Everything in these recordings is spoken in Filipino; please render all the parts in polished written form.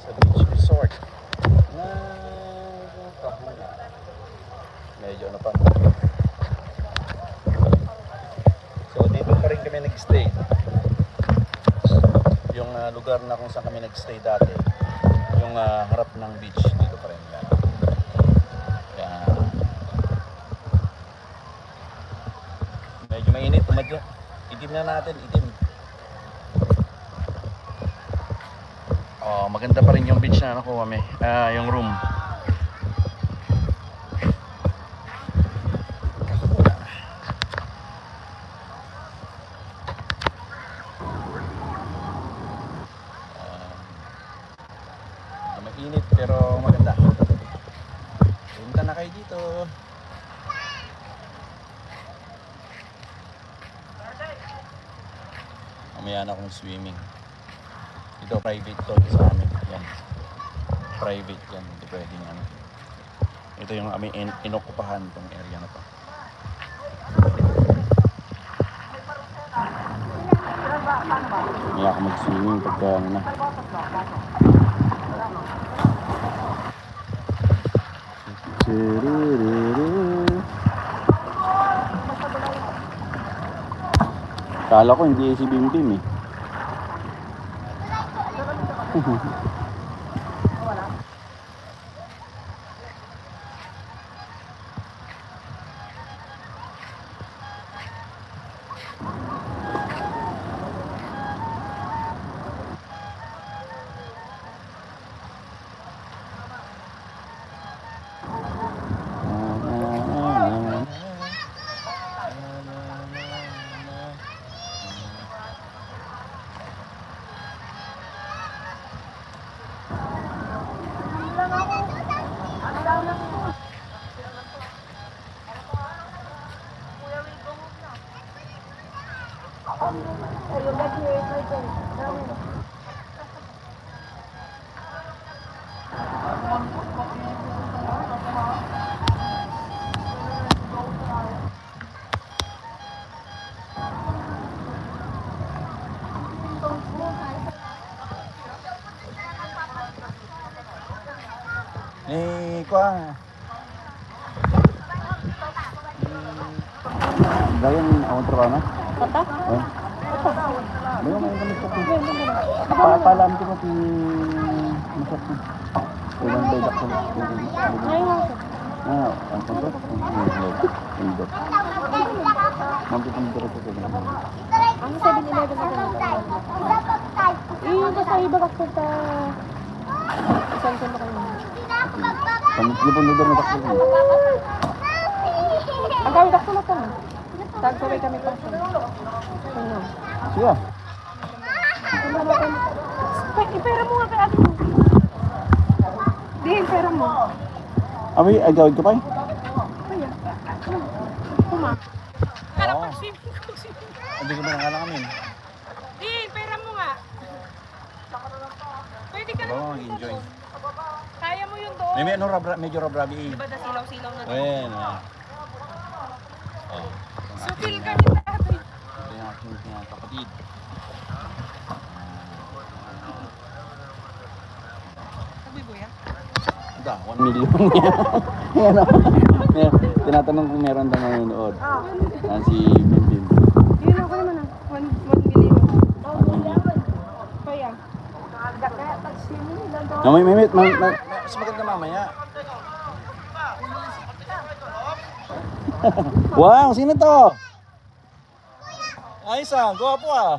sa beach resort na Kahuna. Medyo ano pa. So dito pa rin kami nag-stay. Yung lugar na kung saan kami nag-stay dati, yung harap ng beach, dito pa rin. Yan. Medyo mainit, medyo itim na natin, itim. Oh, maganda pa rin yung beach na nakuha kami, yung room. Mainit pero maganda. Punta na kayo dito. Mamaya na akong swimming. Ito private to sa amin. Yan. Private yan. Hindi pwedeng ano. Ito yung aming inokupahan tong area na to. Mamaya ako mag-swimming pagka ano na. Kala ko hindi si Bim Bim eh. Kuha. Dayan awon trabaho na? Kata? Eh. Dayan may kami sa kuha. Paalam ko pati masat ko. Ilang bedak ko. Ngayon. Ang kontot? Hindi. Mampitong dito ko sa Ang 7-Eleven na lang. Yung sa iba ka sa isang sento kayo. Kami pun dito na takbo. Ang kami dakto na to. Tagsaway kami pa sa. Ano? Siya. Ipera mo nga kay ate mo. Dihin, pera mo. Ami, agawid ka pa eh? Kaya. Kuma. Oo. Hindi ko manangala kami. Dihin, pera mo nga. Pwede ka Oo, mag-enjoy. Kaya mo yun doon. May ano, medyo rabrabi eh. Diba na silaw-silaw na doon? Bueno. Oh. Sutil kami dati. Ito yung aking kapatid. Sabi mo yan? Ito, 1 million yan. Yan o. Tinatanong kung meron na nanonood. Yan si Bimbim. Yun ako naman ah. 1 million. Kaya. May mas maganda mamaya. Wow, sino to? Ayos ah, gwapo ah.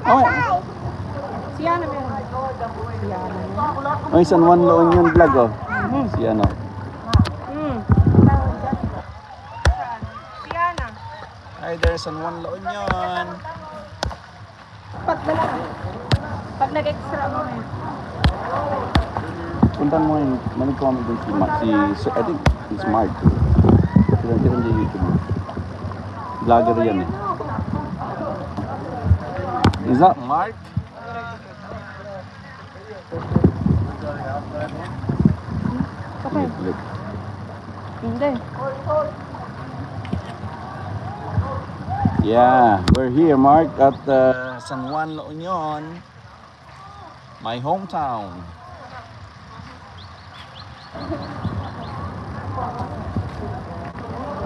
Okay. Si Yana meron. Si Yana. Ay, San Juan Loon yung vlog oh. Si ano. Si Yana. Hi there, San Juan Loon yun. Pag nag-extra mo na yun. Puntan mo yun, mag-comment din si I think he's Mark. Tiran sa YouTube. Vlogger yan eh. Is that Mark? Okay. Look. Hindi. Yeah, we're here, Mark, at San Juan, La Union, my hometown.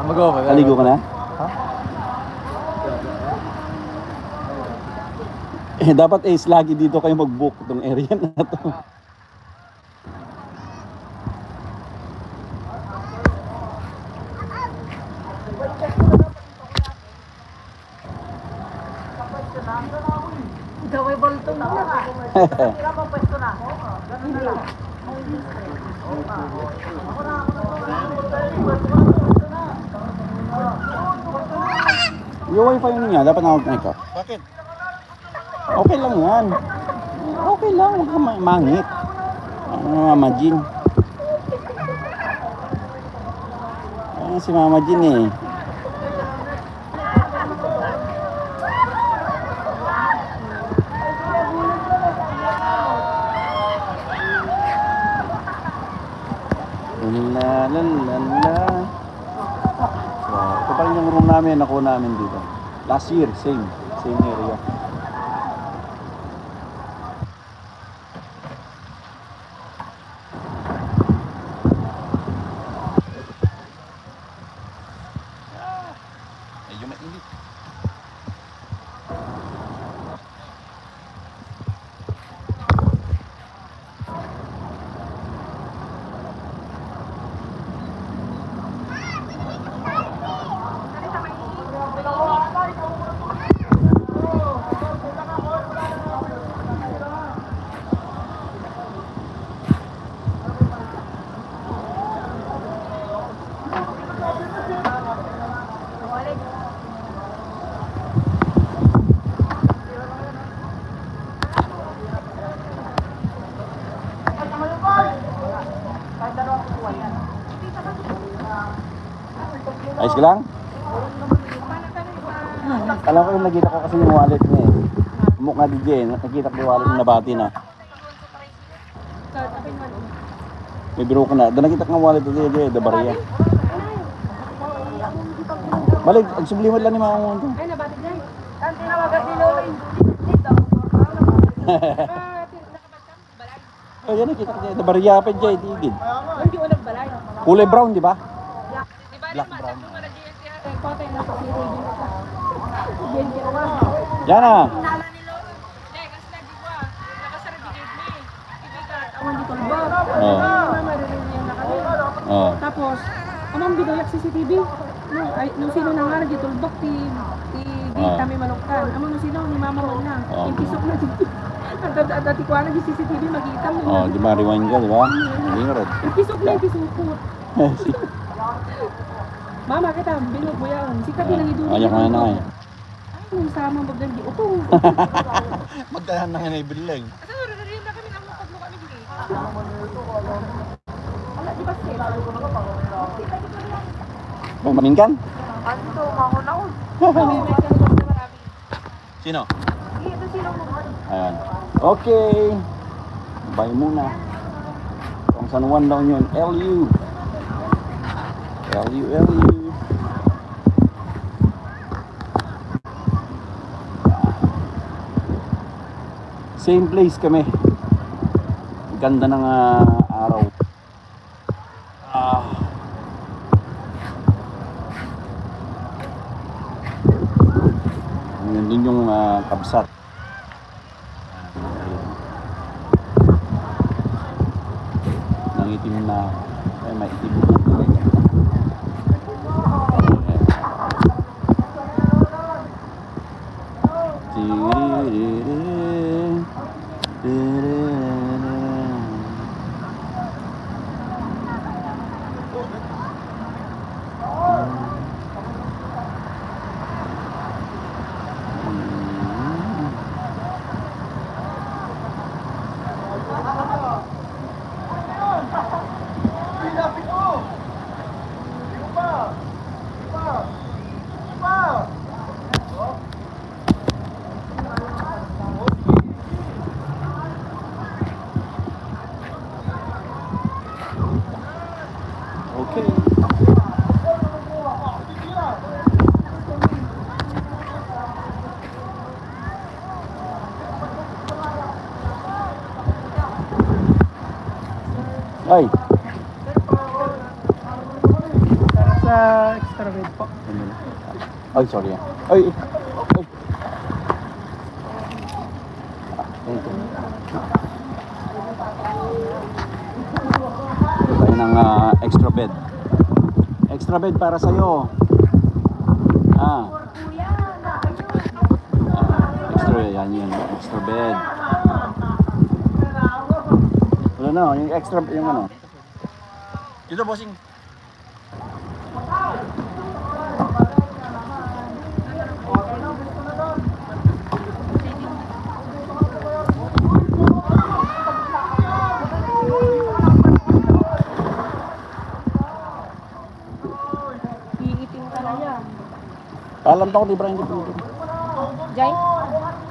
Naligo ka na? Eh, dapat lagi dito kayo mag-book itong area na to. Gaway baltong na. Tira mo pwesto na. Ganun na lang. Yung wifi niya, dapat na-connect ka. Bakit? Okay lang yan. Okay lang, huwag kang mangit. Mama Jean. Ayan si Mama Jean eh. La la la la. So, ito pa rin yung room namin, nakuha namin dito. Last year, same area. Medyo mainit. Ayos ka lang? Alam ko yung nakita ko kasi yung wallet niya eh. Mukha DJ, nakita ko yung wallet na nabati na. May biro ka na. Doon nakita ko yung wallet na DJ, Dabaria. Balik, agsubliman lang ni Mama mo ito. Ay, nabati dyan. Saan tinawagan ni Lolo? Dito. Oh, yan nakita ko dyan. Dabaria pa dyan, tigid. Hindi ko nagbalay. Kulay brown, di ba? Black brown. Patay na sa siri. Yan kinawa. Yan na. Nala ni Lolo. Kasi lagi ko nakasara di gate me. Ibigat. Ako hindi ko ba? Oh. Maririnig na kami. Oh. Tapos, amang bidoyak CCTV. Nung sino na nga nagitulbak ti kami maluktan. Amang nung sino ni Mama man na. Oh. Impisok na dito. At dati ko na di CCTV magitam. Oh, di ba rewind ka, di ba? Hindi nga rin. Impisok na ipisukot. Mama kita binubuyan. Si kabi nang idulog. Ayak na na eh. Ay, nung sama magdan di utong. Magdahan na nga na ibilang. Kasi rin na kami nang paglo kami dili. Ala di ba siya? Maminkan? Anto mahunaon. Sino? Ito sino mo? Ayan. Okay. Bye muna. Ang San Juan daw yun. LU. Same place kami. Ganda ng araw. Yun din yung kabsat. Nangitim na. Ay, maitim na. Ay! Sa extra bed po. Ay, sorry. Ay! Ay! Thank you. Tayo ng extra bed. Extra bed para sa'yo. Extra, yan yun. Extra bed. Wala na, yung extra, yung ano. Dito, bossing. Iitim ka na niya. Alam ko, di ba hindi po. Jai?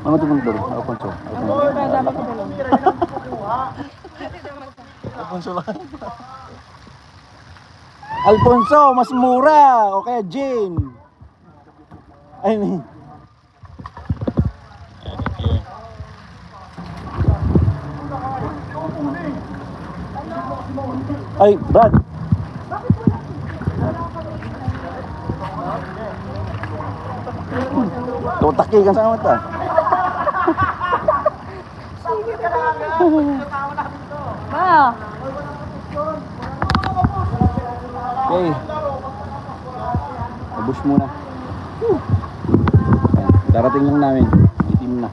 Ano ito ng duro? Alfonso. Ang buhay pa dapat ko dalawang. Alfonso lang. Alfonso, mas mura! O kaya Jane. Ay, may. Ay, Brad. Tutaki ka sa mata. Ma! Okay. Abus muna. Darating lang namin. Itim na.